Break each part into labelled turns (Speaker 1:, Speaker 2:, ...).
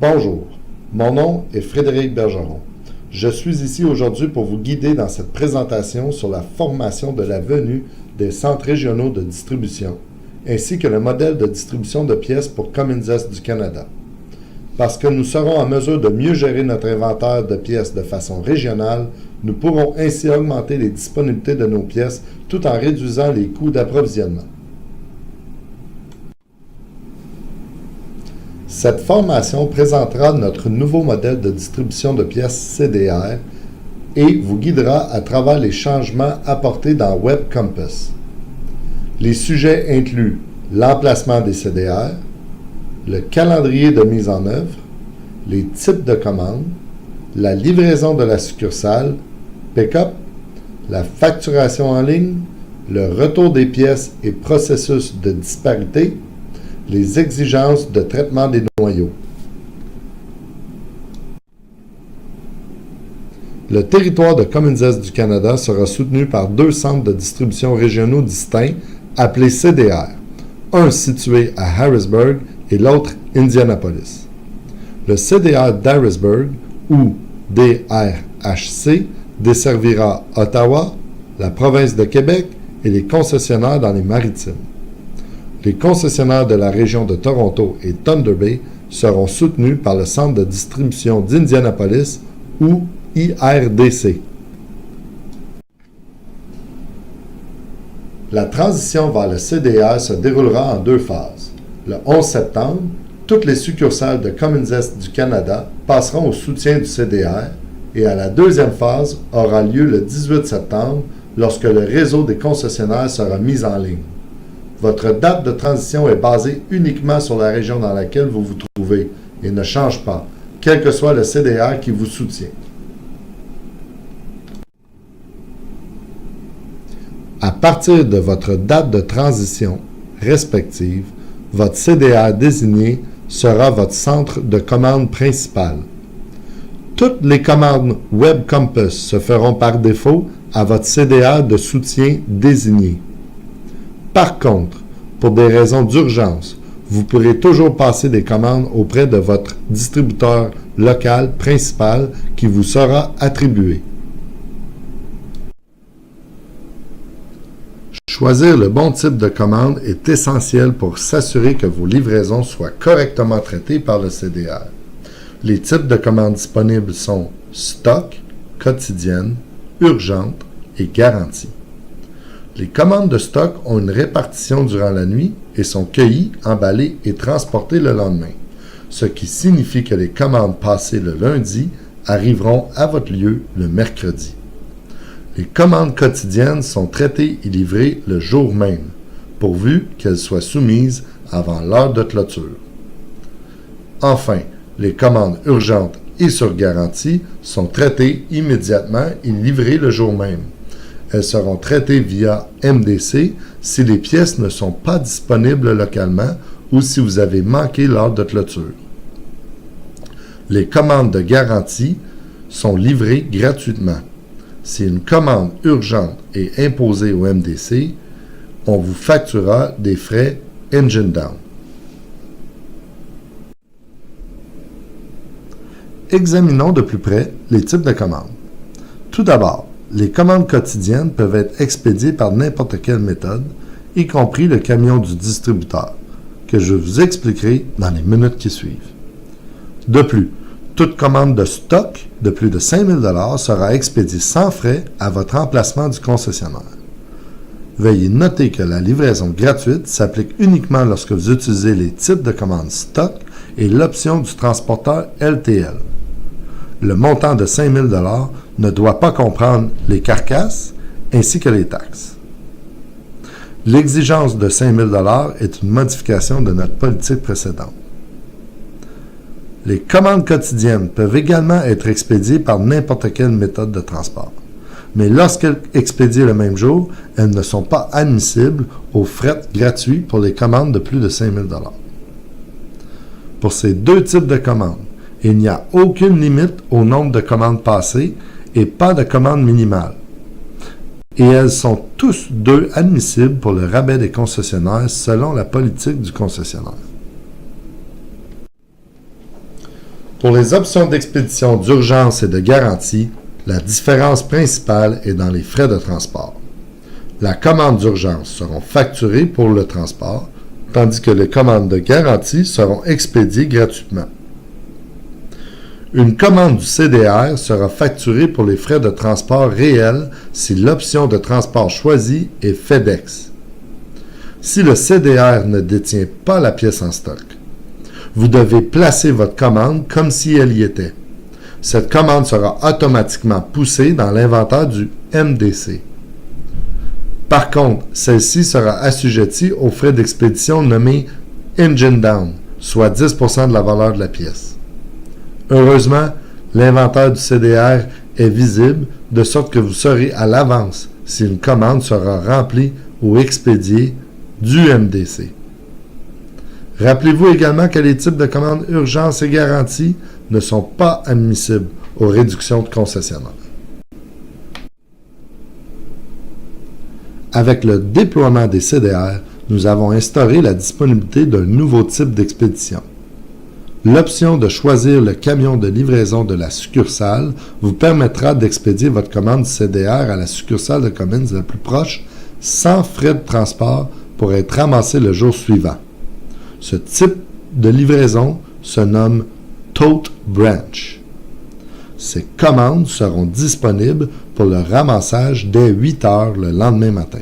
Speaker 1: Bonjour, mon nom est Frédéric Bergeron. Je suis ici aujourd'hui pour vous guider dans cette présentation sur la formation de la venue des centres régionaux de distribution, ainsi que le modèle de distribution de pièces pour Cummins Est du Canada. Parce que nous serons en mesure de mieux gérer notre inventaire de pièces de façon régionale, nous pourrons ainsi augmenter les disponibilités de nos pièces tout en réduisant les coûts d'approvisionnement. Cette formation présentera notre nouveau modèle de distribution de pièces CDR et vous guidera à travers les changements apportés dans Web Compass. Les sujets incluent l'emplacement des CDR, le calendrier de mise en œuvre, les types de commandes, la livraison de la succursale, pick-up, la facturation en ligne, le retour des pièces et processus de disparité, les exigences de traitement des noyaux. Le territoire de Cummins Est du Canada sera soutenu par deux centres de distribution régionaux distincts appelés CDR, un situé à Harrisburg et l'autre Indianapolis. Le CDR d'Harrisburg, ou DRHC, desservira Ottawa, la province de Québec et les concessionnaires dans les maritimes. Les concessionnaires de la région de Toronto et Thunder Bay seront soutenus par le centre de distribution d'Indianapolis, ou IRDC. La transition vers le CDR se déroulera en deux phases. Le 11 septembre, toutes les succursales de Cummins Est du Canada passeront au soutien du CDR et à la deuxième phase aura lieu le 18 septembre lorsque le réseau des concessionnaires sera mis en ligne. Votre date de transition est basée uniquement sur la région dans laquelle vous vous trouvez et ne change pas, quel que soit le CDR qui vous soutient. À partir de votre date de transition respective, votre CDR désigné sera votre centre de commande principal. Toutes les commandes Web Compass se feront par défaut à votre CDR de soutien désigné. Par contre, pour des raisons d'urgence, vous pourrez toujours passer des commandes auprès de votre distributeur local principal qui vous sera attribué. Choisir le bon type de commande est essentiel pour s'assurer que vos livraisons soient correctement traitées par le CDR. Les types de commandes disponibles sont stock, quotidienne, urgente et garantie. Les commandes de stock ont une répartition durant la nuit et sont cueillies, emballées et transportées le lendemain, ce qui signifie que les commandes passées le lundi arriveront à votre lieu le mercredi. Les commandes quotidiennes sont traitées et livrées le jour même, pourvu qu'elles soient soumises avant l'heure de clôture. Enfin, les commandes urgentes et sur garantie sont traitées immédiatement et livrées le jour même. Elles seront traitées via MDC si les pièces ne sont pas disponibles localement ou si vous avez manqué l'heure de clôture. Les commandes de garantie sont livrées gratuitement. Si une commande urgente est imposée au MDC, on vous facturera des frais Engine Down. Examinons de plus près les types de commandes. Tout d'abord, les commandes quotidiennes peuvent être expédiées par n'importe quelle méthode, y compris le camion du distributeur, que je vous expliquerai dans les minutes qui suivent. De plus, toute commande de stock de plus de 5 000 $ sera expédiée sans frais à votre emplacement du concessionnaire. Veuillez noter que la livraison gratuite s'applique uniquement lorsque vous utilisez les types de commandes stock et l'option du transporteur LTL. Le montant de 5 000 $ ne doit pas comprendre les carcasses ainsi que les taxes. L'exigence de 5 000 $ est une modification de notre politique précédente. Les commandes quotidiennes peuvent également être expédiées par n'importe quelle méthode de transport. Mais lorsqu'elles expédiées le même jour, elles ne sont pas admissibles au fret gratuit pour les commandes de plus de 5 000 $. Pour ces deux types de commandes, il n'y a aucune limite au nombre de commandes passées et pas de commande minimale. Et elles sont tous deux admissibles pour le rabais des concessionnaires selon la politique du concessionnaire. Pour les options d'expédition d'urgence et de garantie, la différence principale est dans les frais de transport. La commande d'urgence seront facturées pour le transport, tandis que les commandes de garantie seront expédiées gratuitement. Une commande du CDR sera facturée pour les frais de transport réels si l'option de transport choisie est FedEx. Si le CDR ne détient pas la pièce en stock, vous devez placer votre commande comme si elle y était. Cette commande sera automatiquement poussée dans l'inventaire du MDC. Par contre, celle-ci sera assujettie aux frais d'expédition nommés Engine Down, soit 10% de la valeur de la pièce. Heureusement, l'inventaire du CDR est visible, de sorte que vous saurez à l'avance si une commande sera remplie ou expédiée du MDC. Rappelez-vous également que les types de commandes urgence et garantie ne sont pas admissibles aux réductions de concessionnaires. Avec le déploiement des CDR, nous avons instauré la disponibilité d'un nouveau type d'expédition. L'option de choisir le camion de livraison de la succursale vous permettra d'expédier votre commande CDR à la succursale de Cummins la plus proche sans frais de transport pour être ramassé le jour suivant. Ce type de livraison se nomme Tote Branch. Ces commandes seront disponibles pour le ramassage dès 8 heures le lendemain matin.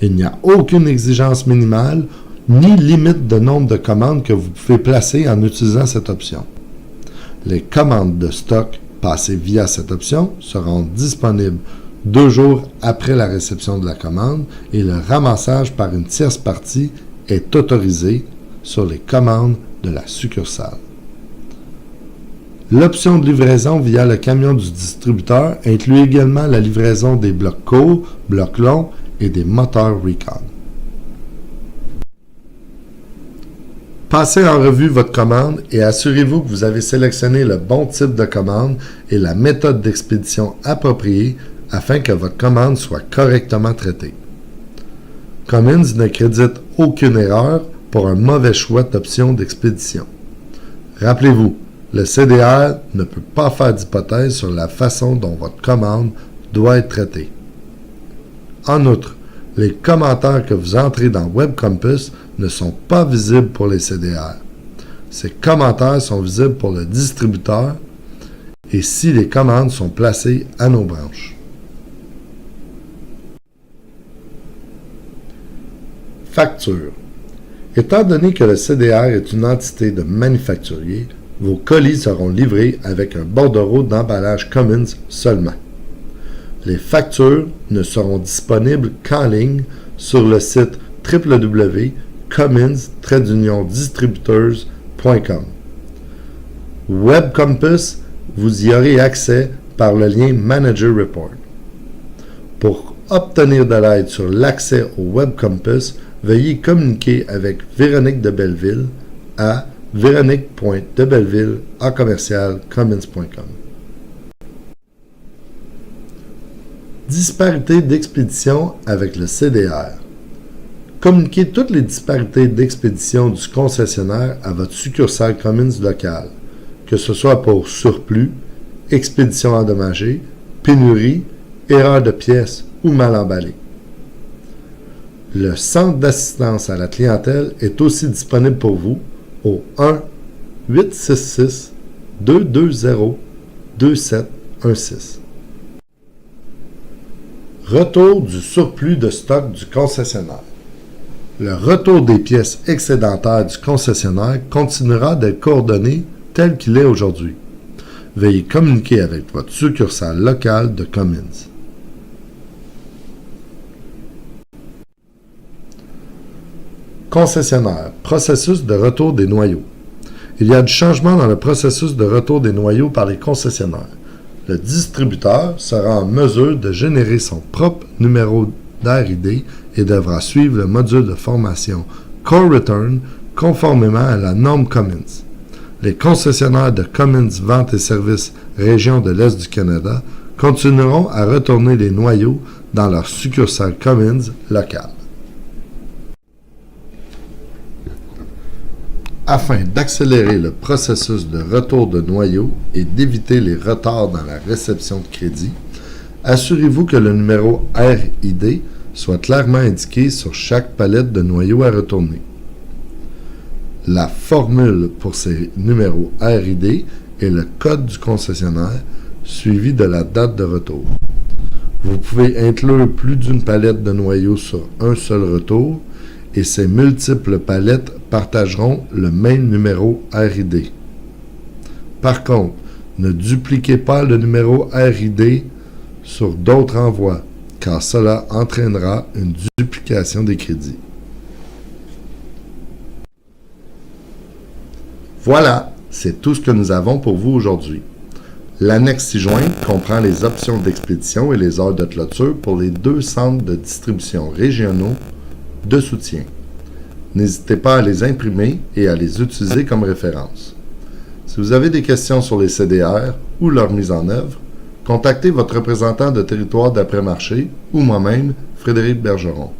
Speaker 1: Il n'y a aucune exigence minimale ni limite de nombre de commandes que vous pouvez placer en utilisant cette option. Les commandes de stock passées via cette option seront disponibles 2 jours après la réception de la commande et le ramassage par une tierce partie est autorisé sur les commandes de la succursale. L'option de livraison via le camion du distributeur inclut également la livraison des blocs courts, blocs longs et des moteurs Recon. Passez en revue votre commande et assurez-vous que vous avez sélectionné le bon type de commande et la méthode d'expédition appropriée afin que votre commande soit correctement traitée. Cummins ne crédite aucune erreur pour un mauvais choix d'option d'expédition. Rappelez-vous, le CDR ne peut pas faire d'hypothèse sur la façon dont votre commande doit être traitée. En outre, les commentaires que vous entrez dans WebCompass ne sont pas visibles pour les CDR. Ces commentaires sont visibles pour le distributeur et si les commandes sont placées à nos branches. Facture. Étant donné que le CDR est une entité de manufacturier, vos colis seront livrés avec un bordereau d'emballage Cummins seulement. Les factures ne seront disponibles qu'en ligne sur le site www.cummins-distributors.com. WebCompass, vous y aurez accès par le lien Manager Report. Pour obtenir de l'aide sur l'accès au WebCompass, veuillez communiquer avec Véronique de Belleville à véronique.debelleville@cummins.com. Disparité d'expédition avec le CDR. Communiquez toutes les disparités d'expédition du concessionnaire à votre succursale Cummins locale, que ce soit pour surplus, expédition endommagée, pénurie, erreur de pièces ou mal emballé. Le centre d'assistance à la clientèle est aussi disponible pour vous au 1-866-220-2716. Retour du surplus de stock du concessionnaire. Le retour des pièces excédentaires du concessionnaire continuera d'être coordonné tel qu'il est aujourd'hui. Veuillez communiquer avec votre succursale locale de Cummins. Concessionnaire, processus de retour des noyaux. Il y a du changement dans le processus de retour des noyaux par les concessionnaires. Le distributeur sera en mesure de générer son propre numéro d'RID et devra suivre le module de formation Core Return conformément à la norme Cummins. Les concessionnaires de Cummins Vente et Services Région de l'Est du Canada continueront à retourner les noyaux dans leur succursale Cummins locale. Afin d'accélérer le processus de retour de noyaux et d'éviter les retards dans la réception de crédit, assurez-vous que le numéro RID soit clairement indiqué sur chaque palette de noyaux à retourner. La formule pour ces numéros RID est le code du concessionnaire suivi de la date de retour. Vous pouvez inclure plus d'une palette de noyaux sur un seul retour et ces multiples palettes partageront le même numéro RID. Par contre, ne dupliquez pas le numéro RID sur d'autres envois, car cela entraînera une duplication des crédits. Voilà, c'est tout ce que nous avons pour vous aujourd'hui. L'annexe ci-jointe comprend les options d'expédition et les heures de clôture pour les 2 centres de distribution régionaux de soutien. N'hésitez pas à les imprimer et à les utiliser comme référence. Si vous avez des questions sur les CDR ou leur mise en œuvre, contactez votre représentant de territoire d'après-marché ou moi-même, Frédéric Bergeron.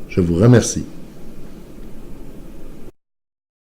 Speaker 1: Je vous remercie.